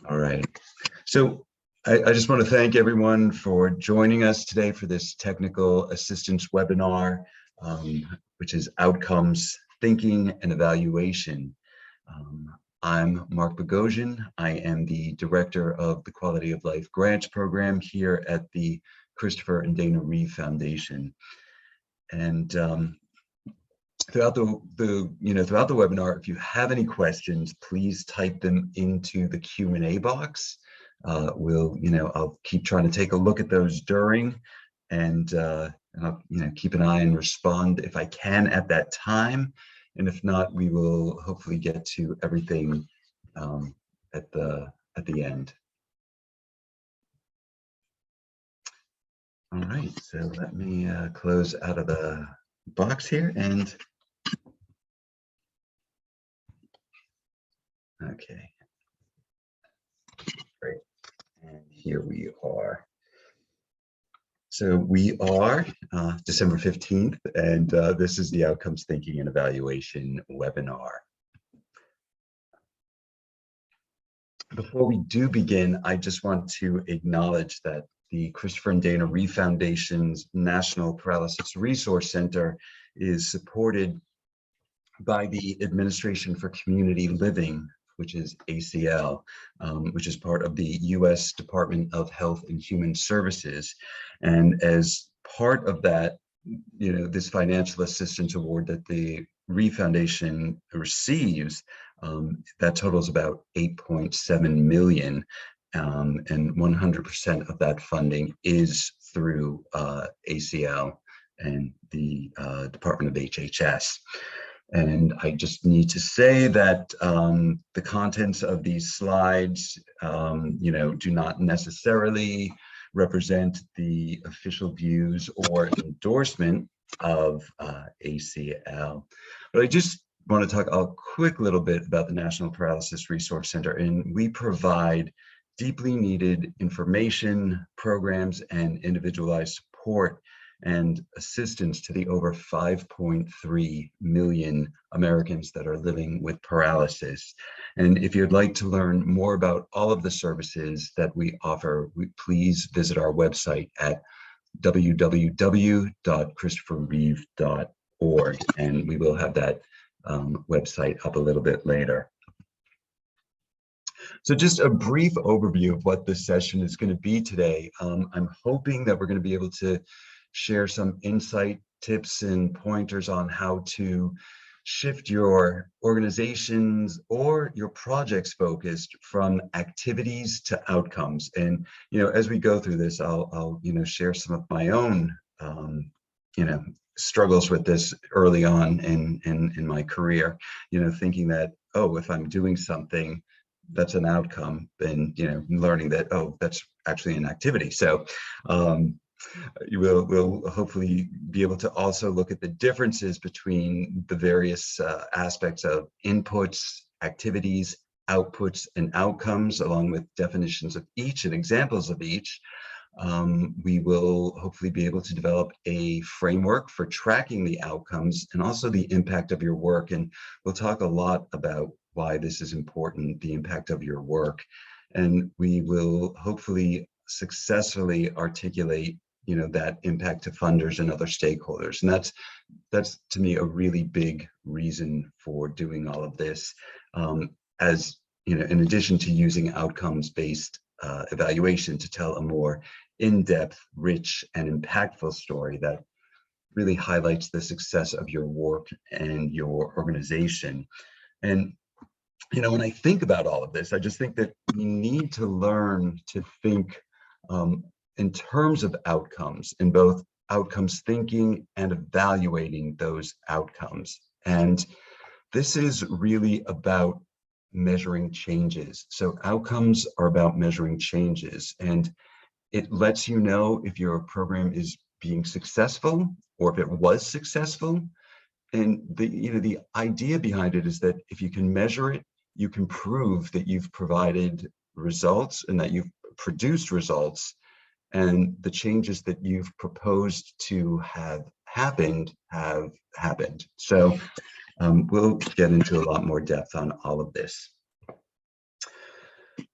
All right. So I just want to thank everyone for joining us today for this technical assistance webinar, which is Outcomes, Thinking, and Evaluation. I'm Mark Bogosian. I am the director of the Quality of Life Grants Program here at the Christopher and Dana Reeve Foundation. And throughout the webinar, if you have any questions, please type them into the Q&A box. I'll keep trying to take a look at those during, and I'll, keep an eye and respond if I can at that time. And if not, we will hopefully get to everything at the end. All right, so let me close out of the box here and okay, great. And here we are. So we are December 15th, and this is the Outcomes Thinking and Evaluation webinar. Before we do begin, I just want to acknowledge that the Christopher and Dana Reeve Foundation's National Paralysis Resource Center is supported by the Administration for Community Living, which is ACL, which is part of the U.S. Department of Health and Human Services. And as part of that, this financial assistance award that the Reeve Foundation receives, that totals about $8.7 million, and 100% of that funding is through ACL and the Department of HHS. And I just need to say that the contents of these slides, do not necessarily represent the official views or endorsement of ACL. But I just want to talk a quick little bit about the National Paralysis Resource Center. And we provide deeply needed information, programs, and individualized support and assistance to the over 5.3 million Americans that are living with paralysis. And if you'd like to learn more about all of the services that we offer, please visit our website at www.christopherreeve.org, and we will have that website up a little bit later. So just a brief overview of what this session is going to be today. I'm hoping that we're going to be able to share some insight, tips, and pointers on how to shift your organizations or your projects focused from activities to outcomes. And as we go through this, I'll share some of my own struggles with this early on in my career. Thinking that, oh, if I'm doing something that's an outcome, then learning that, oh, that's actually an activity. So we'll hopefully be able to also look at the differences between the various aspects of inputs, activities, outputs, and outcomes, along with definitions of each and examples of each. We will hopefully be able to develop a framework for tracking the outcomes and also the impact of your work. And we'll talk a lot about why this is important, the impact of your work. And we will hopefully successfully articulate that impact to funders and other stakeholders. And that's to me a really big reason for doing all of this, as in addition to using outcomes-based evaluation to tell a more in-depth, rich, and impactful story that really highlights the success of your work and your organization. And when I think about all of this, I just think that we need to learn to think in terms of outcomes, in both outcomes thinking and evaluating those outcomes. And this is really about measuring changes. So outcomes are about measuring changes, and it lets you know if your program is being successful or if it was successful. And the idea behind it is that if you can measure it, you can prove that you've provided results and that you've produced results, and the changes that you've proposed to have happened have happened. So we'll get into a lot more depth on all of this.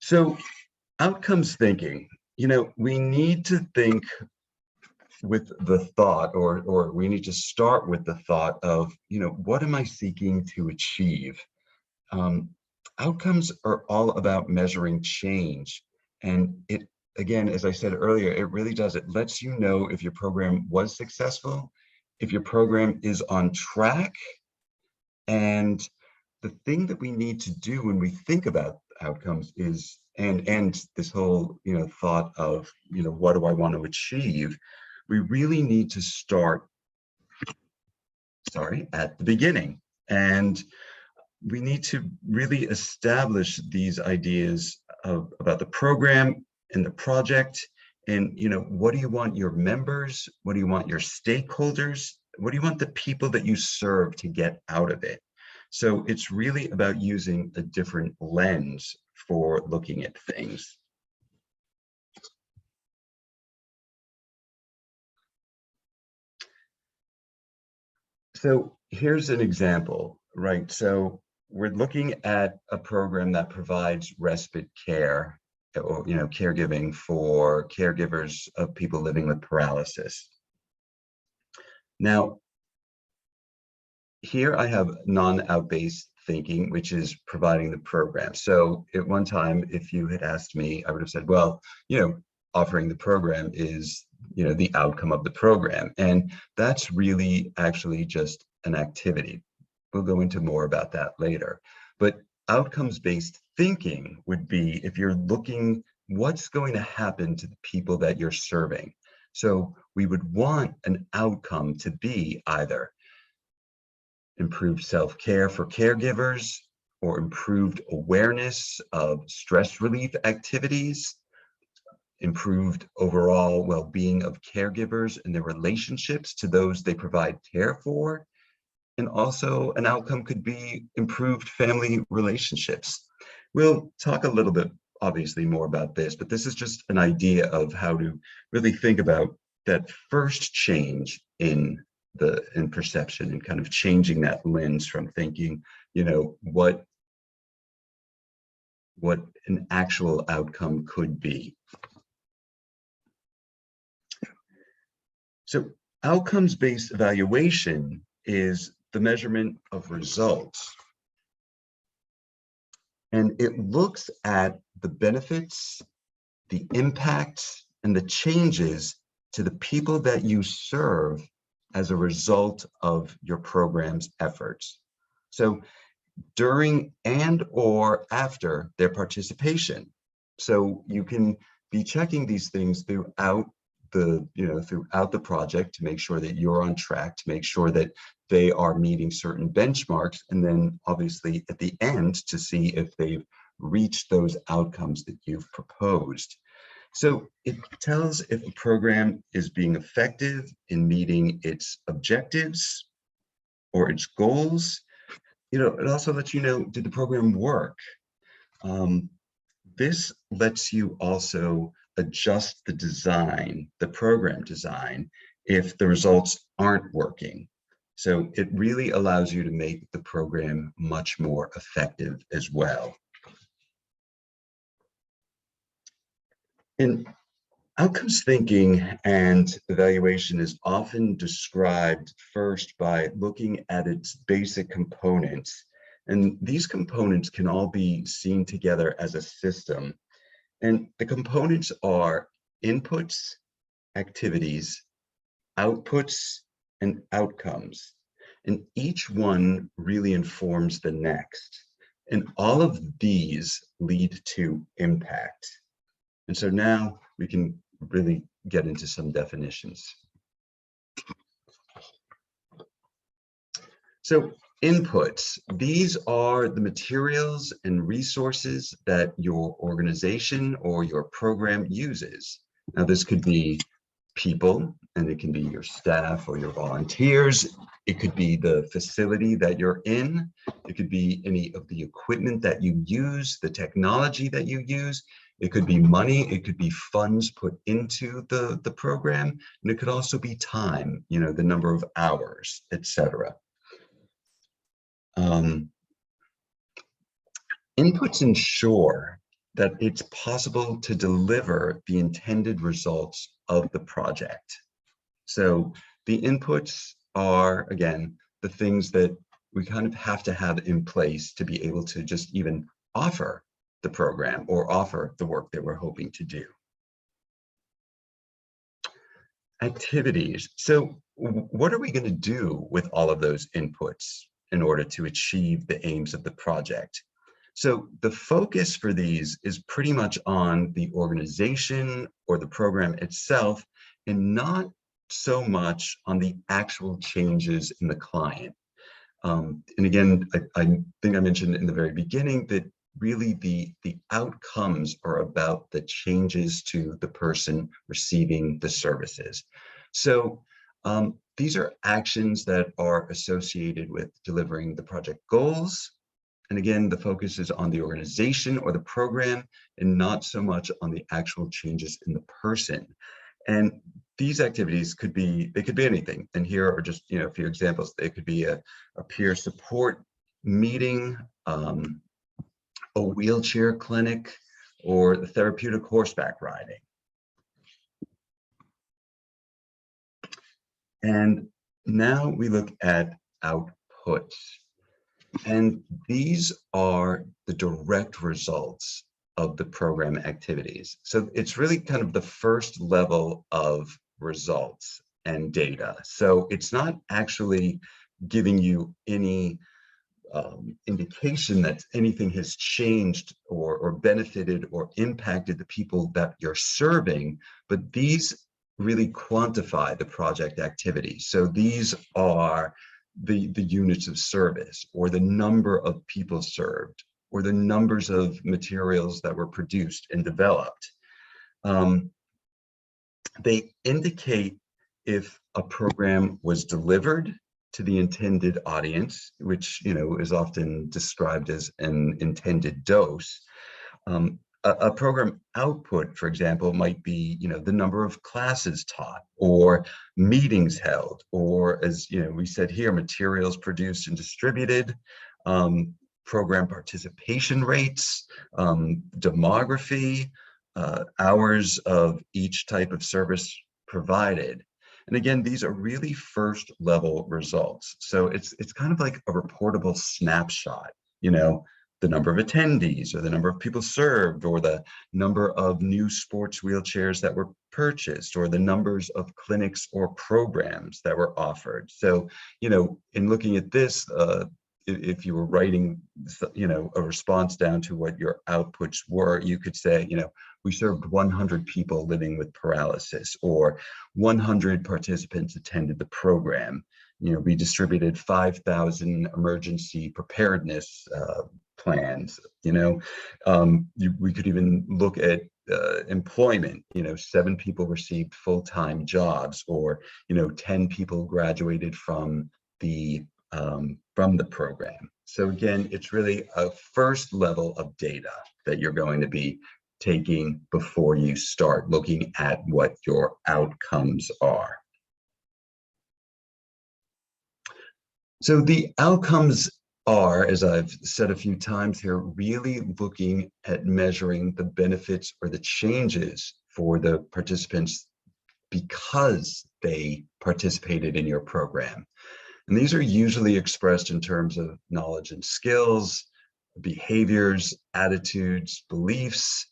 So outcomes thinking, we need to think with the thought, or we need to start with the thought of, what am I seeking to achieve? Um, Outcomes are all about measuring change. And it, again, as I said earlier, it really does. It lets you know if your program was successful, if your program is on track. And the thing that we need to do when we think about outcomes is, and this whole, thought of, what do I want to achieve? We really need to start, at the beginning. And we need to really establish these ideas about the program and the project. And, what do you want your members? What do you want your stakeholders? What do you want the people that you serve to get out of it? So it's really about using a different lens for looking at things. So here's an example, right? So we're looking at a program that provides respite care, or caregiving for caregivers of people living with paralysis. Now, here I have non-out-based thinking, which is providing the program. So at one time, if you had asked me, I would have said, well, offering the program is, the outcome of the program. And that's really actually just an activity. We'll go into more about that later. But outcomes-based thinking would be if you're looking, what's going to happen to the people that you're serving? So we would want an outcome to be either improved self-care for caregivers, or improved awareness of stress relief activities, improved overall well-being of caregivers and their relationships to those they provide care for. And also an outcome could be improved family relationships. We'll talk a little bit, obviously, more about this, but this is just an idea of how to really think about that first change in perception, and kind of changing that lens from thinking, what an actual outcome could be. So outcomes-based evaluation is the measurement of results. And it looks at the benefits, the impacts, and the changes to the people that you serve as a result of your program's efforts. So during and or after their participation. So you can be checking these things throughout the project to make sure that you're on track, to make sure that they are meeting certain benchmarks, and then obviously at the end to see if they've reached those outcomes that you've proposed. So it tells if a program is being effective in meeting its objectives or its goals. It also lets you know, did the program work? This lets you also adjust the design, the program design, if the results aren't working. So it really allows you to make the program much more effective as well. And outcomes thinking and evaluation is often described first by looking at its basic components. And these components can all be seen together as a system. And the components are inputs, activities, outputs, and outcomes. And each one really informs the next. And all of these lead to impact. And so now we can really get into some definitions. So inputs, these are the materials and resources that your organization or your program uses. Now, this could be people, and it can be your staff or your volunteers. It could be the facility that you're in. It could be any of the equipment that you use, the technology that you use. It could be money, it could be funds put into the program, and it could also be time, the number of hours, etc. Inputs ensure that it's possible to deliver the intended results of the project. So the inputs are, again, the things that we kind of have to have in place to be able to just even offer the program or offer the work that we're hoping to do. Activities. So what are we going to do with all of those inputs in order to achieve the aims of the project? So the focus for these is pretty much on the organization or the program itself, and not so much on the actual changes in the client. And again, I think I mentioned in the very beginning that really the outcomes are about the changes to the person receiving the services. So these are actions that are associated with delivering the project goals. And again, the focus is on the organization or the program and not so much on the actual changes in the person. And these activities could be, they could be anything. And here are just, a few examples. They could be a peer support meeting, a wheelchair clinic, or the therapeutic horseback riding. And now we look at outputs. And these are the direct results of the program activities. So it's really kind of the first level of results and data. So it's not actually giving you any indication that anything has changed or benefited or impacted the people that you're serving, but these really quantify the project activity. So these are the units of service, or the number of people served, or the numbers of materials that were produced and developed. They indicate if a program was delivered to the intended audience, which is often described as an intended dose. A program output, for example, might be the number of classes taught, or meetings held, or, as we said here, materials produced and distributed, program participation rates, demography, hours of each type of service provided. And again, these are really first level results. So it's kind of like a reportable snapshot, the number of attendees, or the number of people served, or the number of new sports wheelchairs that were purchased, or the numbers of clinics or programs that were offered. So, in looking at this, if you were writing, a response down to what your outputs were, you could say, we served 100 people living with paralysis, or 100 participants attended the program. We distributed 5,000 emergency preparedness plans. We could even look at employment. 7 people received full-time jobs, or 10 people graduated from the program. So again, it's really a first level of data that you're going to be taking before you start looking at what your outcomes are. So the outcomes are, as I've said a few times here, really looking at measuring the benefits or the changes for the participants because they participated in your program. And these are usually expressed in terms of knowledge and skills, behaviors, attitudes, beliefs,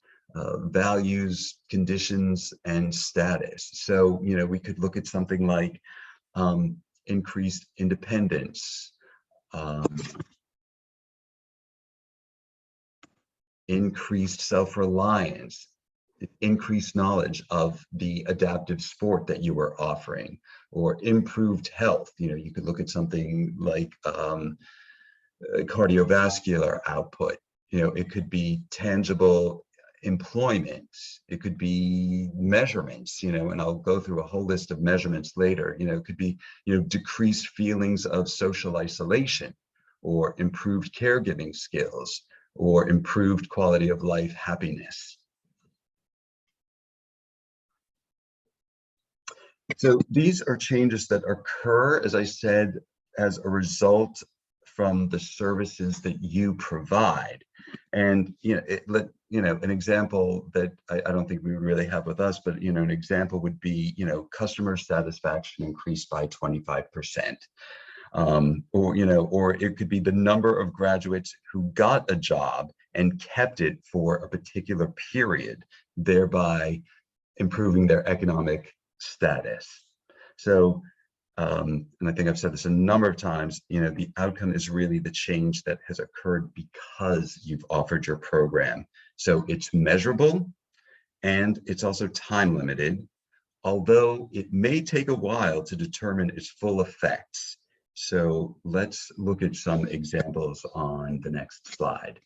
values, conditions, and status. So, we could look at something like increased independence, increased self-reliance, increased knowledge of the adaptive sport that you were offering, or improved health. You could look at something like cardiovascular output. It could be tangible employment. It could be measurements, and I'll go through a whole list of measurements later. It could be, decreased feelings of social isolation, or improved caregiving skills, or improved quality of life happiness. So these are changes that occur, as I said, as a result from the services that you provide. And an example that I don't think we really have with us, but, an example would be, customer satisfaction increased by 25%. Or it could be the number of graduates who got a job and kept it for a particular period, thereby improving their economic status. So, and I think I've said this a number of times, the outcome is really the change that has occurred because you've offered your program. So it's measurable and it's also time limited, although it may take a while to determine its full effects. So let's look at some examples on the next slide.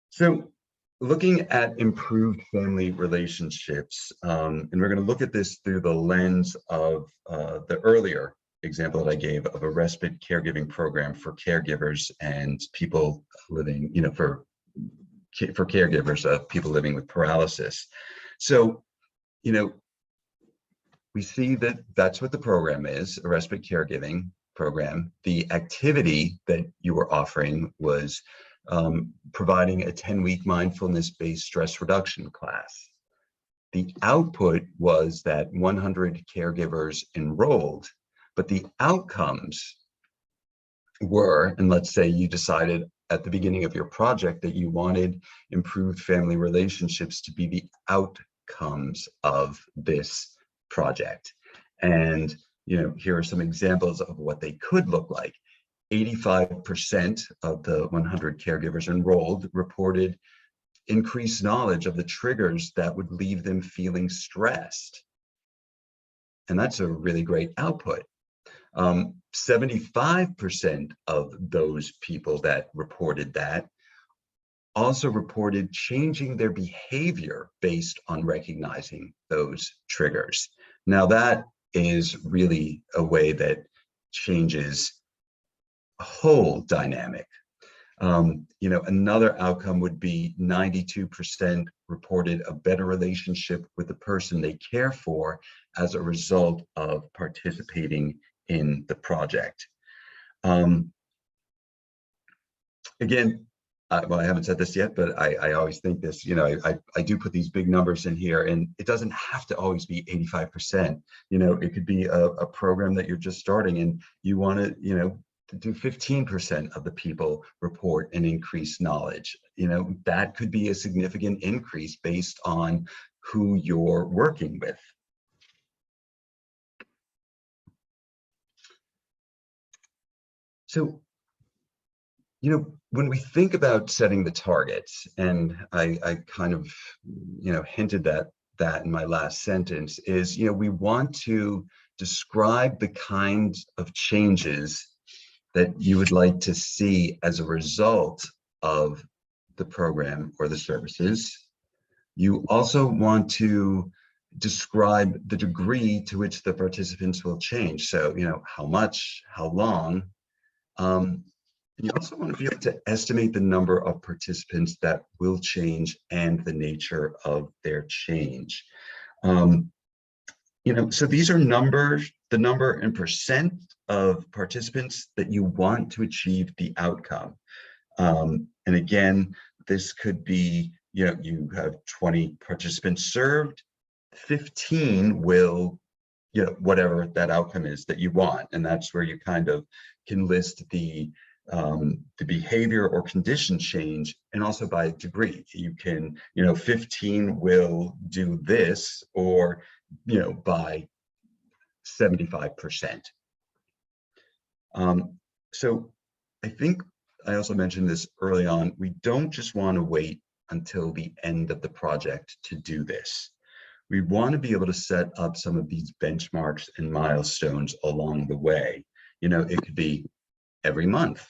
So looking at improved family relationships, and we're going to look at this through the lens of the earlier example that I gave of a respite caregiving program for caregivers and people living, for caregivers of people living with paralysis. So, we see that that's what the program is, a respite caregiving program. The activity that you were offering was providing a 10-week mindfulness-based stress reduction class. The output was that 100 caregivers enrolled, but the outcomes were, and let's say you decided at the beginning of your project that you wanted improved family relationships to be the outcomes of this project. And, here are some examples of what they could look like. 85% of the 100 caregivers enrolled reported increased knowledge of the triggers that would leave them feeling stressed. And that's a really great output. 75% of those people that reported that also reported changing their behavior based on recognizing those triggers. Now that is really a way that changes a whole dynamic. Another outcome would be 92% reported a better relationship with the person they care for as a result of participating in the project. Again, well, I haven't said this yet, but I always think this, I do put these big numbers in here, and it doesn't have to always be 85%. It could be a program that you're just starting and you want to, to do 15% of the people report an increased knowledge. That could be a significant increase based on who you're working with. So, when we think about setting the targets, and I kind of, hinted that in my last sentence, is, we want to describe the kinds of changes that you would like to see as a result of the program or the services. You also want to describe the degree to which the participants will change. So, how much, how long. You also want to be able to estimate the number of participants that will change and the nature of their change. So these are numbers, the number in percent of participants that you want to achieve the outcome. And again, this could be, you have 20 participants served, 15 will, whatever that outcome is that you want. And that's where you kind of can list the behavior or condition change, and also by degree. You can, 15 will do this, or, by 75%. So I think I also mentioned this early on, we don't just want to wait until the end of the project to do this. We want to be able to set up some of these benchmarks and milestones along the way. It could be every month.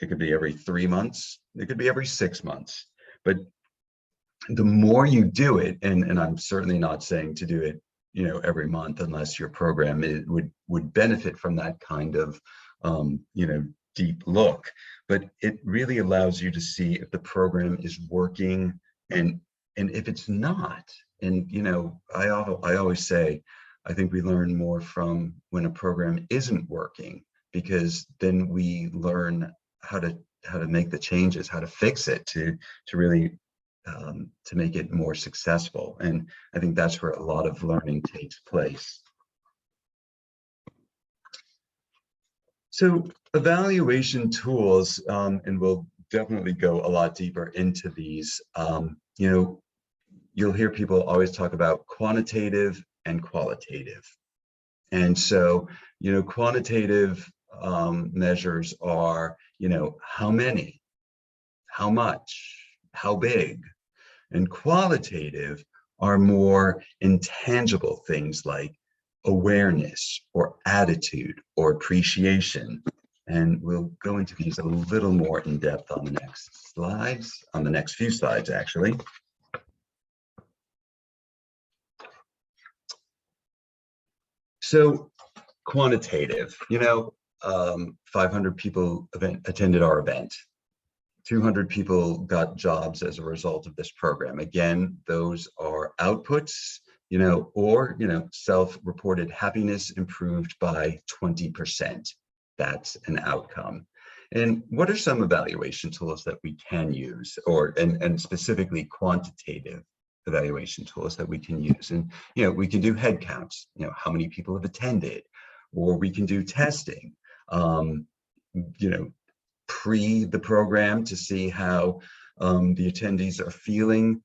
It could be every 3 months. It could be every 6 months. But the more you do it, and I'm certainly not saying to do it, every month, unless your program would benefit from that kind of, deep look. But it really allows you to see if the program is working, and if it's not. And I always say, I think we learn more from when a program isn't working, because then we learn how to make the changes, how to fix it to really to make it more successful. And I think that's where a lot of learning takes place. So evaluation tools, and we'll definitely go a lot deeper into these. You know, you'll hear people always talk about quantitative and qualitative. And so, you know, quantitative measures are, you know, how many, how much, how big. And qualitative are more intangible things like awareness or attitude or appreciation. And we'll go into these a little more in depth on the next slides, on the next few slides, actually. So quantitative, you know, 500 people attended our event. 200 people got jobs as a result of this program. Again, those are outputs, you know, or, you know, self-reported happiness improved by 20%. That's an outcome. And what are some evaluation tools that we can use, or and specifically quantitative evaluation tools that we can use? And, you know, we can do head counts, you know, how many people have attended, or we can do testing, you know, pre the program to see how the attendees are feeling,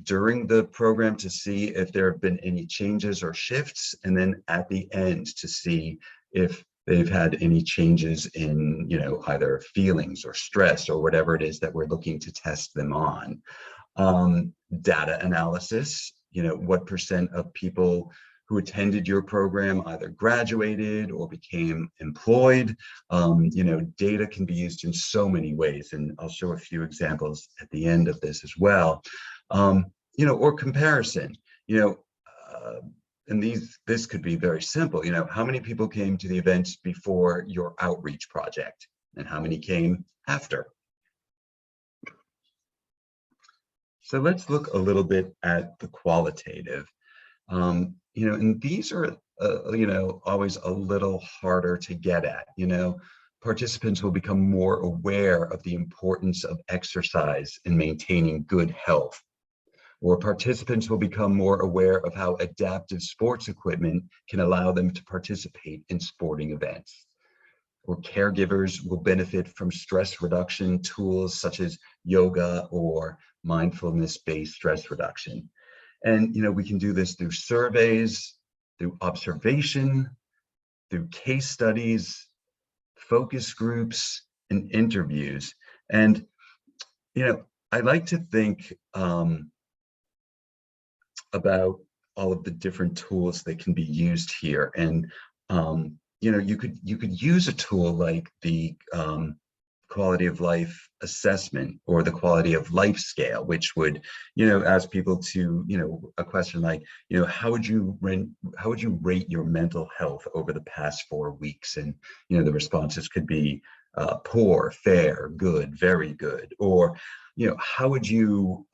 during the program to see if there have been any changes or shifts, and then at the end to see if they've had any changes in, you know, either feelings or stress or whatever it is that we're looking to test them on. Data analysis, you know, what percent of people who attended your program either graduated or became employed. You know, data can be used in so many ways, and I'll show a few examples at the end of this as well. You know, or comparison, you know, and this could be very simple. You know, how many people came to the event before your outreach project, and how many came after? So let's look a little bit at the qualitative. You know, and these are, you know, always a little harder to get at. You know, participants will become more aware of the importance of exercise in maintaining good health, or participants will become more aware of how adaptive sports equipment can allow them to participate in sporting events, or caregivers will benefit from stress reduction tools such as yoga or mindfulness-based stress reduction. And, you know, we can do this through surveys, through observation, through case studies, focus groups, and interviews. And, you know, I like to think about all of the different tools that can be used here. And, you know, you could use a tool like the quality of life assessment or the quality of life scale, which would, you know, ask people to, you know, a question like, you know, how would you rate your mental health over the past 4 weeks? And, you know, the responses could be poor, fair, good, very good. Or, you know, how would you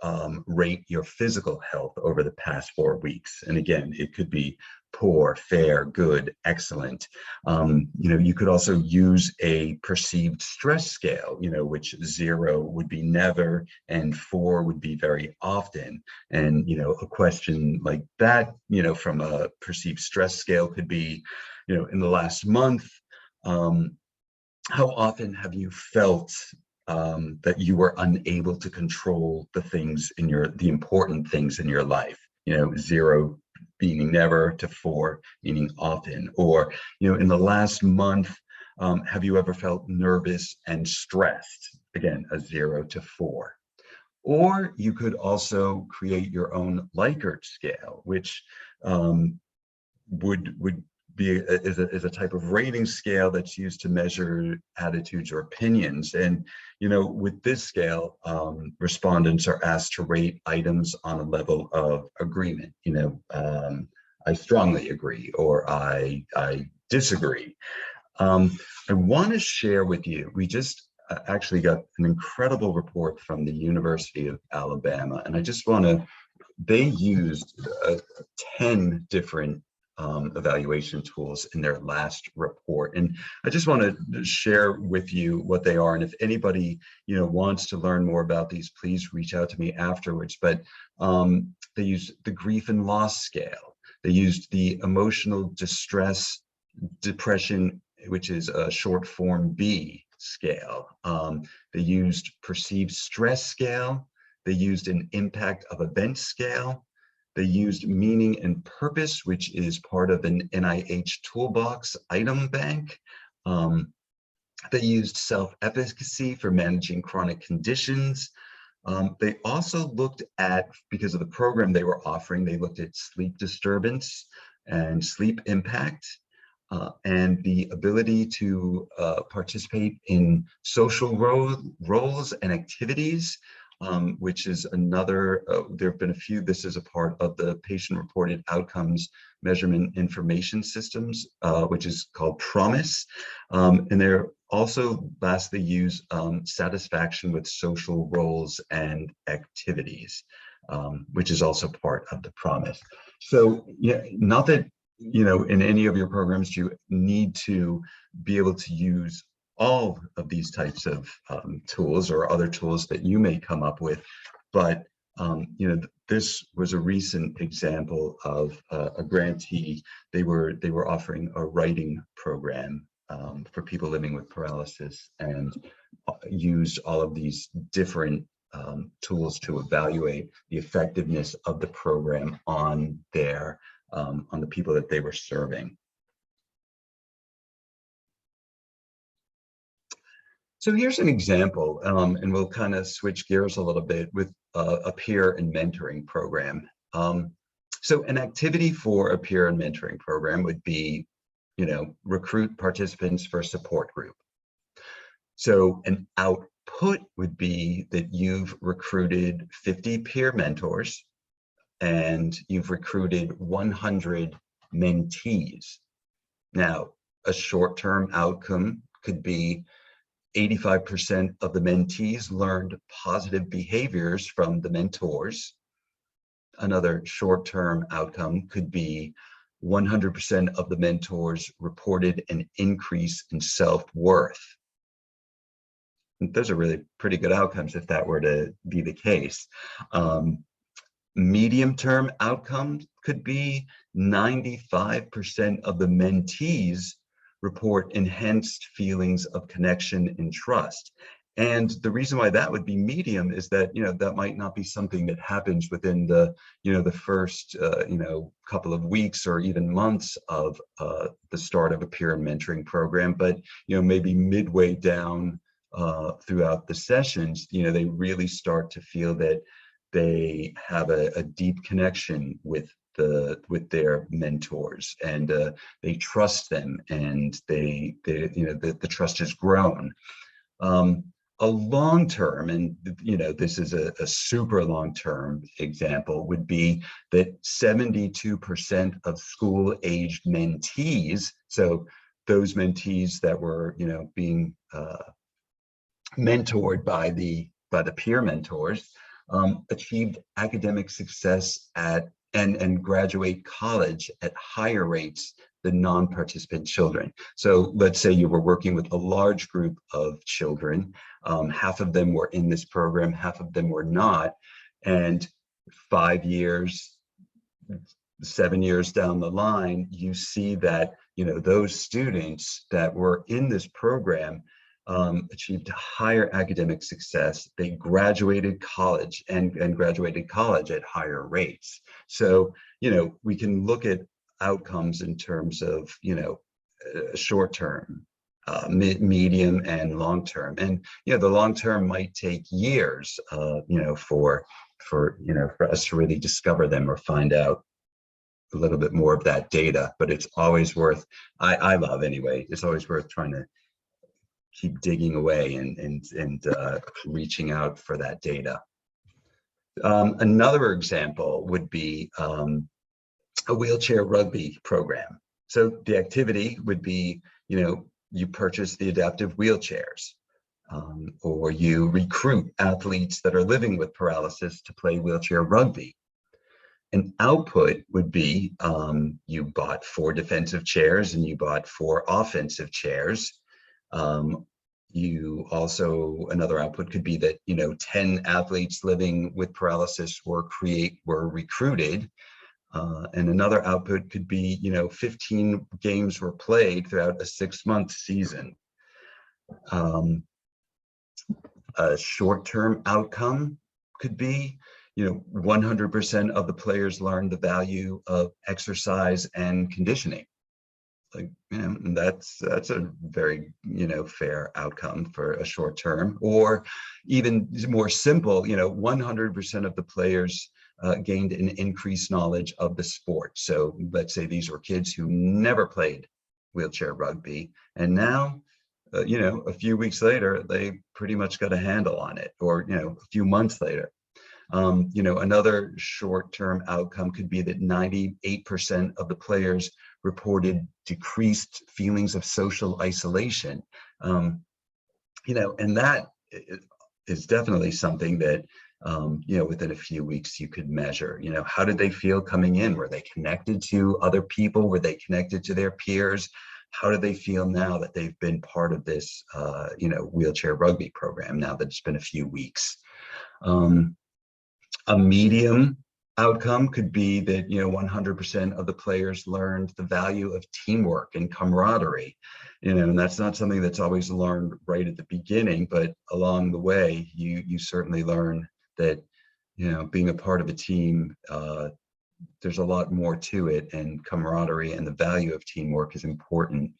rate your physical health over the past 4 weeks? And again, it could be poor, fair, good, excellent. You know, you could also use a perceived stress scale, you know, which 0 would be never and 4 would be very often. And, you know, a question like that, you know, from a perceived stress scale could be, you know, in the last month, how often have you felt that you were unable to control the things in the important things in your life? You know, 0 meaning never to 4 meaning often. Or, you know, in the last month, have you ever felt nervous and stressed? Again, a 0 to 4. Or you could also create your own Likert scale, which would be is a type of rating scale that's used to measure attitudes or opinions. And, you know, with this scale, respondents are asked to rate items on a level of agreement. You know, I strongly agree, or I disagree. I want to share with you, we just actually got an incredible report from the University of Alabama, and I just want to, they used 10 different evaluation tools in their last report. And I just want to share with you what they are. And if anybody, wants to learn more about these, please reach out to me afterwards. But they use the grief and loss scale. They used the emotional distress depression, which is a short form B scale. They used perceived stress scale. They used an impact of event scale. They used meaning and purpose, which is part of an NIH toolbox item bank. They used self-efficacy for managing chronic conditions. They also looked at, because of the program they were offering, they looked at sleep disturbance and sleep impact, and the ability to participate in social roles and activities, which is another, there have been a few. This is a part of the patient-reported outcomes measurement information systems, which is called PROMIS. And they're also lastly use satisfaction with social roles and activities, which is also part of the PROMIS. So yeah, not that, in any of your programs, you need to be able to use all of these types of tools or other tools that you may come up with, but this was a recent example of a grantee. They were offering a writing program for people living with paralysis, and used all of these different tools to evaluate the effectiveness of the program on the people that they were serving. So here's an example, and we'll kind of switch gears a little bit with a peer and mentoring program. So an activity for a peer and mentoring program would be, recruit participants for a support group. So an output would be that you've recruited 50 peer mentors and you've recruited 100 mentees. Now, a short-term outcome could be 85% of the mentees learned positive behaviors from the mentors. Another short-term outcome could be 100% of the mentors reported an increase in self-worth. Those are really pretty good outcomes if that were to be the case. Medium-term outcomes could be 95% of the mentees report enhanced feelings of connection and trust. And the reason why that would be medium is that, that might not be something that happens within the, the first, couple of weeks or even months of the start of a peer mentoring program, but, maybe midway down throughout the sessions, they really start to feel that they have a deep connection with their mentors, and they trust them, and the trust has grown. A long-term, and this is a super long-term example, would be that 72% of school-aged mentees, so those mentees that were being mentored by the peer mentors, achieved academic success and graduate college at higher rates than non-participant children. So let's say you were working with a large group of children, half of them were in this program, half of them were not, and 5 years, 7 years down the line, you see that those students that were in this program achieved higher academic success. They graduated college and graduated college at higher rates. So, we can look at outcomes in terms of, short term, medium and long term. And, the long term might take years, for us to really discover them or find out a little bit more of that data. But it's always worth, I love anyway, it's always worth trying to keep digging away and reaching out for that data. Another example would be a wheelchair rugby program. So the activity would be, you purchase the adaptive wheelchairs, or you recruit athletes that are living with paralysis to play wheelchair rugby. An output would be you bought 4 defensive chairs and you bought 4 offensive chairs. You also, another output could be that, 10 athletes living with paralysis were recruited. And another output could be, 15 games were played throughout a 6-month season. A short-term outcome could be, 100% of the players learned the value of exercise and conditioning. That's a very, fair outcome for a short term. Or even more simple, 100% of the players gained an increased knowledge of the sport. So let's say these were kids who never played wheelchair rugby, and now a few weeks later, they pretty much got a handle on it, or, a few months later. Another short-term outcome could be that 98% of the players reported decreased feelings of social isolation. And that is definitely something that, within a few weeks you could measure. How did they feel coming in? Were they connected to other people? Were they connected to their peers? How do they feel now that they've been part of this, wheelchair rugby program, now that it's been a few weeks? A medium outcome could be that 100% of the players learned the value of teamwork and camaraderie. And that's not something that's always learned right at the beginning, but along the way, you certainly learn that being a part of a team, there's a lot more to it, and camaraderie and the value of teamwork is important.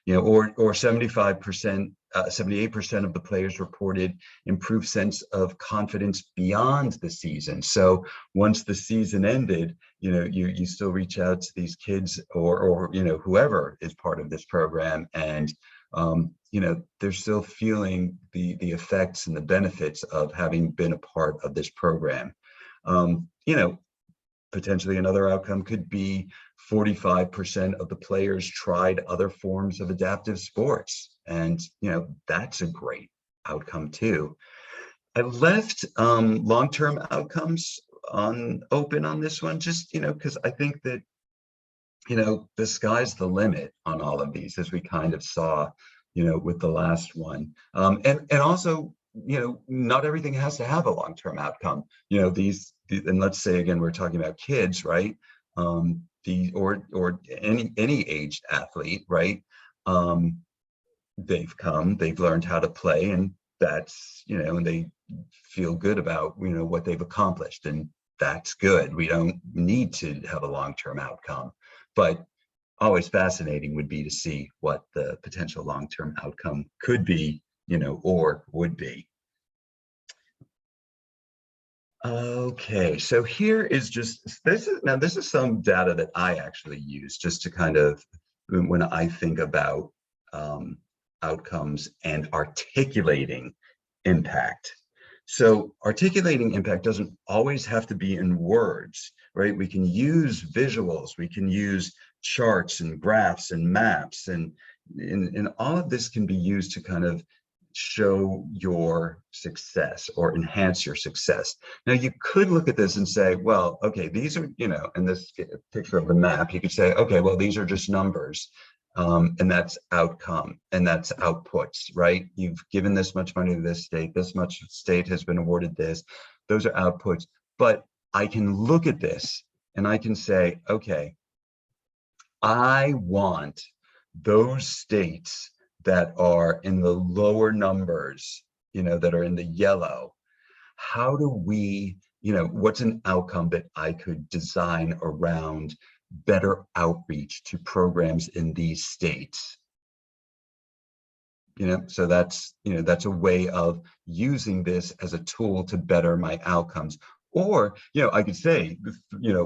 Or 75%, 78% of the players reported improved sense of confidence beyond the season. So once the season ended, you still reach out to these kids or whoever is part of this program, and they're still feeling the effects and the benefits of having been a part of this program. Potentially another outcome could be 45% of the players tried other forms of adaptive sports. And, that's a great outcome too. I left long-term outcomes open on this one, just, because I think that, the sky's the limit on all of these, as we kind of saw, with the last one. And also, not everything has to have a long-term outcome. And let's say again, we're talking about kids, right? Or any aged athlete, right? They've learned how to play, and that's, and they feel good about, what they've accomplished, and that's good. We don't need to have a long-term outcome, but always fascinating would be to see what the potential long-term outcome could be, or would be. Okay, so here is this is some data that I actually use just to kind of, when I think about outcomes and articulating impact. So articulating impact doesn't always have to be in words, right? We can use visuals, we can use charts and graphs and maps, and all of this can be used to kind of show your success or enhance your success. Now, you could look at this and say, well, okay, these are, in this picture of the map, you could say, okay, well, these are just numbers. And that's outcome, and that's outputs, right? You've given this much money to this state, this much state has been awarded this. Those are outputs. But I can look at this and I can say, okay, I want those states that are in the lower numbers, that are in the yellow. How do we, what's an outcome that I could design around better outreach to programs in these states? So that's a way of using this as a tool to better my outcomes. Or, I could say,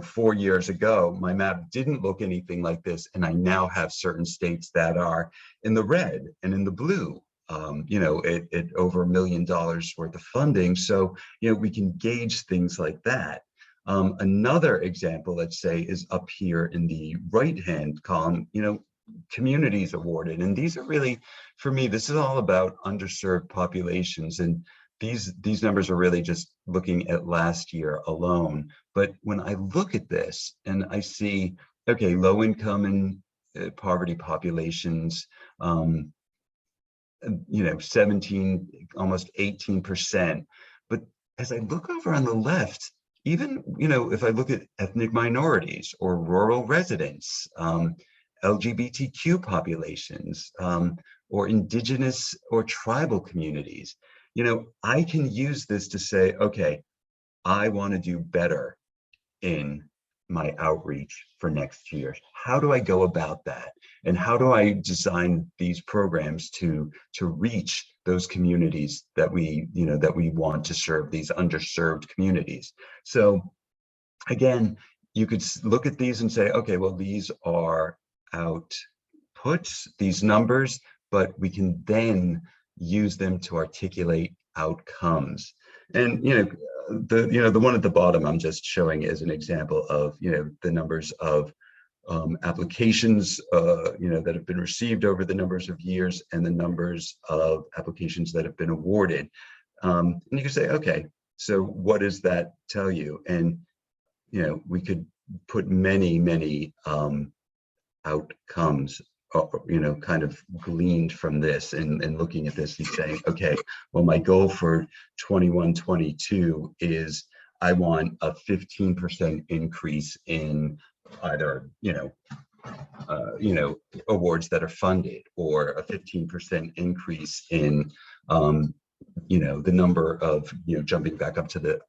4 years ago, my map didn't look anything like this, and I now have certain states that are in the red and in the blue, at over $1 million worth of funding. So, we can gauge things like that. Another example, let's say, is up here in the right-hand column, communities awarded. And these are really, for me, this is all about underserved populations. And these numbers are really just looking at last year alone. But when I look at this and I see, okay, low income and poverty populations, 17, almost 18%. But as I look over on the left, even, if I look at ethnic minorities or rural residents, LGBTQ populations, or indigenous or tribal communities, I can use this to say, okay, I want to do better in my outreach for next year. How do I go about that? And how do I design these programs to reach those communities that we want to serve, these underserved communities? So again, you could look at these and say, okay, well, these are outputs, these numbers, but we can then use them to articulate outcomes. And the one at the bottom I'm just showing as an example of the numbers of applications that have been received over the numbers of years and the numbers of applications that have been awarded. And you can say, okay, so what does that tell you? And we could put many outcomes kind of gleaned from this and looking at this and saying, okay, well, my goal for 21-22 is I want a 15% increase in either awards that are funded, or a 15% increase in the number of jumping back up to the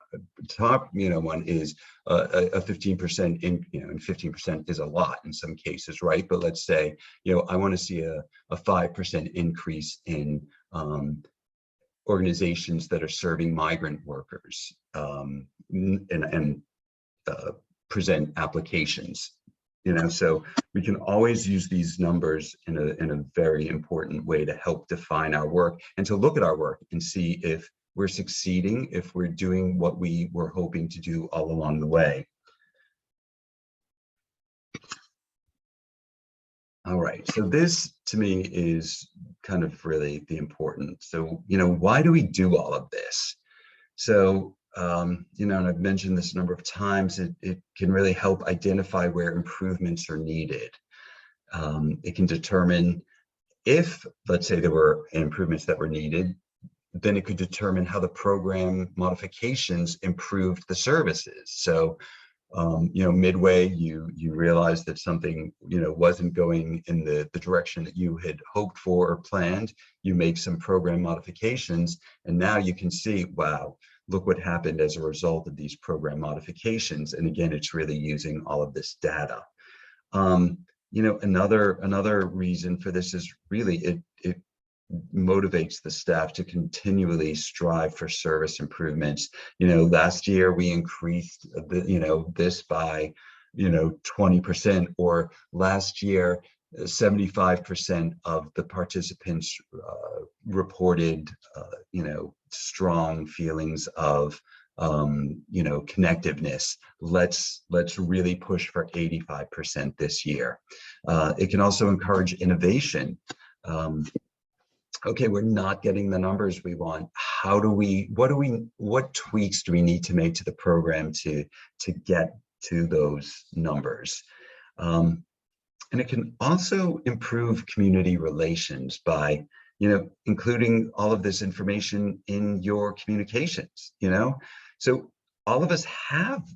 top one is a 15% in and 15% is a lot in some cases, right? But let's say I want to see a 5% increase in organizations that are serving migrant workers, and present applications. So we can always use these numbers in a very important way to help define our work and to look at our work and see if we're succeeding, if we're doing what we were hoping to do all along the way. All right, so this to me is kind of really the important. So, why do we do all of this? So, and I've mentioned this a number of times, it can really help identify where improvements are needed. It can determine if, let's say, there were improvements that were needed, then it could determine how the program modifications improved the services. So, midway, you realize that something, wasn't going in the direction that you had hoped for or planned. You make some program modifications, and now you can see, wow, look what happened as a result of these program modifications. And again, it's really using all of this data. Another reason for this is really it motivates the staff to continually strive for service improvements. Last year we increased this by 20%, or last year 75% of the participants reported strong feelings of connectiveness. Let's really push for 85% this year. It can also encourage innovation. Okay, we're not getting the numbers we want. What tweaks do we need to make to the program to get to those numbers? And it can also improve community relations by, including all of this information in your communications, So all of us have,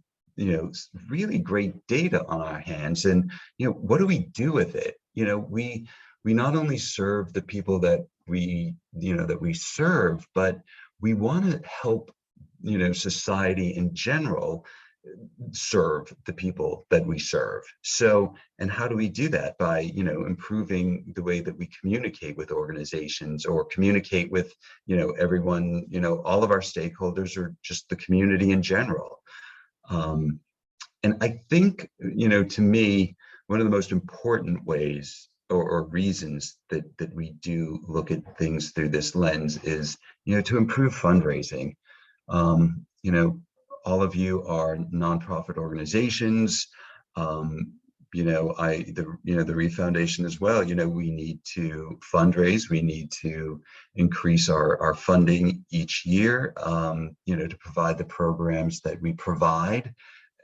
really great data on our hands, and, what do we do with it? We not only serve the people that we serve, but we want to help, society in general serve the people that we serve. So, and how do we do that? By, improving the way that we communicate with organizations, or communicate with, everyone, all of our stakeholders, or just the community in general. And I think, to me, one of the most important ways or reasons that we do look at things through this lens is, to improve fundraising. All of you are nonprofit organizations. the Reeve Foundation as well, we need to fundraise, we need to increase our funding each year, to provide the programs that we provide.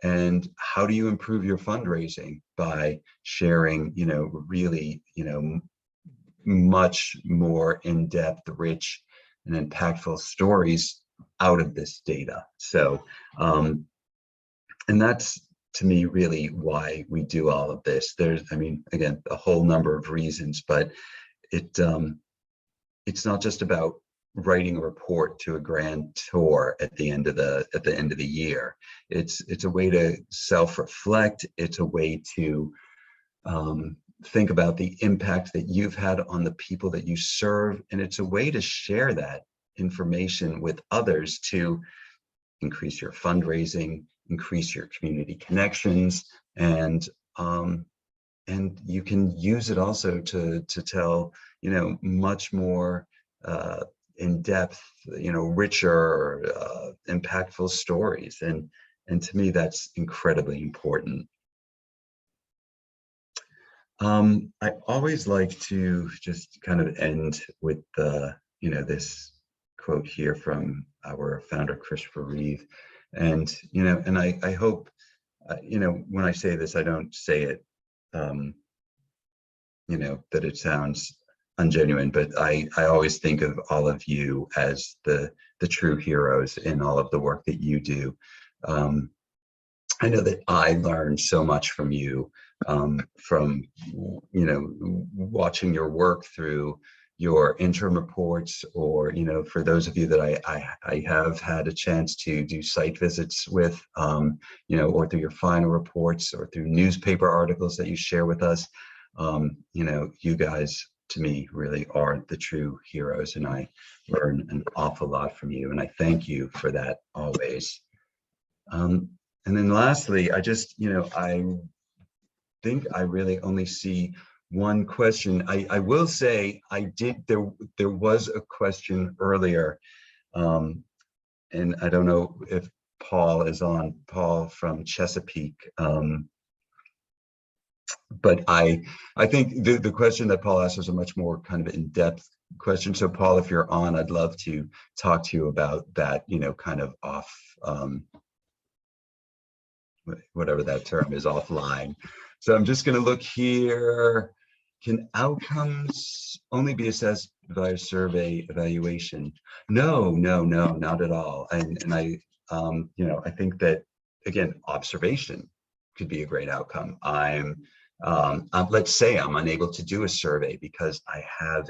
And how do you improve your fundraising? By sharing, really, much more in-depth, rich, and impactful stories out of this data. So, and that's, to me, really why we do all of this. There's, again, a whole number of reasons, but it's not just about writing a report to a grantor at the end of the year. It's a way to self-reflect. It's a way to think about the impact that you've had on the people that you serve, and it's a way to share that information with others to increase your fundraising, increase your community connections, and you can use it also to tell, much more in-depth, richer, impactful stories. And to me, that's incredibly important. I always like to just kind of end with this quote here from our founder, Christopher Reeve. And, and I hope, when I say this, I don't say it, that it sounds ungenuine, but I always think of all of you as the true heroes in all of the work that you do. I know that I learned so much from you, from watching your work through your interim reports, or for those of you that I have had a chance to do site visits with, or through your final reports, or through newspaper articles that you share with us. You guys, to me, really are the true heroes, and I learn an awful lot from you, and I thank you for that always. And then lastly, I just, I think I really only see one question. I will say there was a question earlier, and I don't know if Paul is on, Paul from Chesapeake. But I think the question that Paul asked was a much more kind of in-depth question. So Paul, if you're on, I'd love to talk to you about that, kind of off, whatever that term is, offline. So I'm just going to look here. Can outcomes only be assessed via survey evaluation? No, not at all. And I, I think that, again, observation could be a great outcome. Let's say I'm unable to do a survey because I have,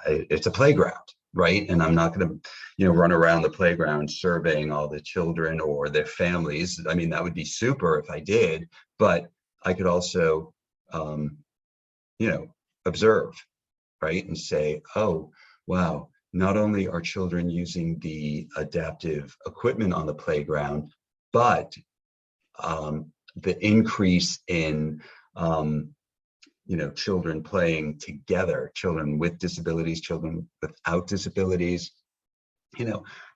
it's a playground, right? And I'm not going to, run around the playground surveying all the children or their families. I mean, that would be super if I did, but I could also, observe, right? And say, oh, wow, not only are children using the adaptive equipment on the playground, but the increase in, children playing together, children with disabilities, children without disabilities,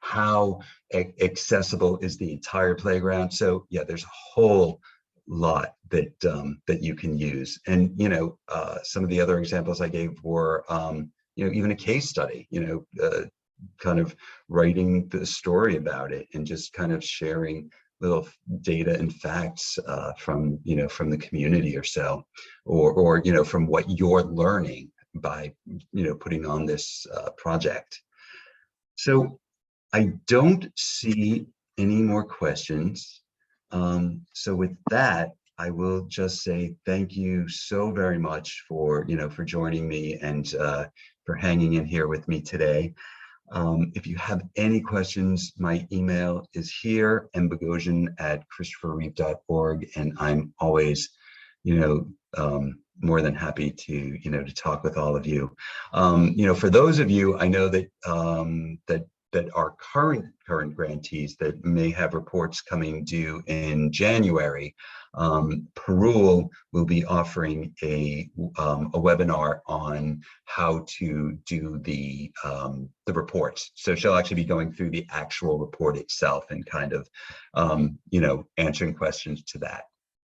how accessible is the entire playground? So yeah, there's a whole lot that you can use. And, some of the other examples I gave were, even a case study, kind of writing the story about it and just kind of sharing little data and facts from the community or so, or from what you're learning by putting on this project. So I don't see any more questions. So with that, I will just say thank you so very much for for joining me and for hanging in here with me today. If you have any questions, my email is here, mbogosian@christopherreeve.org, and I'm always, more than happy to, to talk with all of you. For those of you, I know that that are current grantees that may have reports coming due in January, Perul will be offering a webinar on how to do the reports. So she'll actually be going through the actual report itself and kind of, answering questions to that.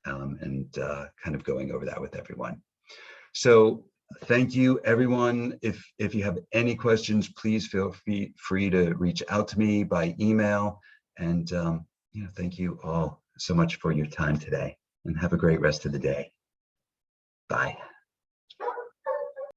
and kind of going over that with everyone. So thank you, everyone. If you have any questions, please feel free to reach out to me by email. And thank you all so much for your time today, and have a great rest of the day. Bye.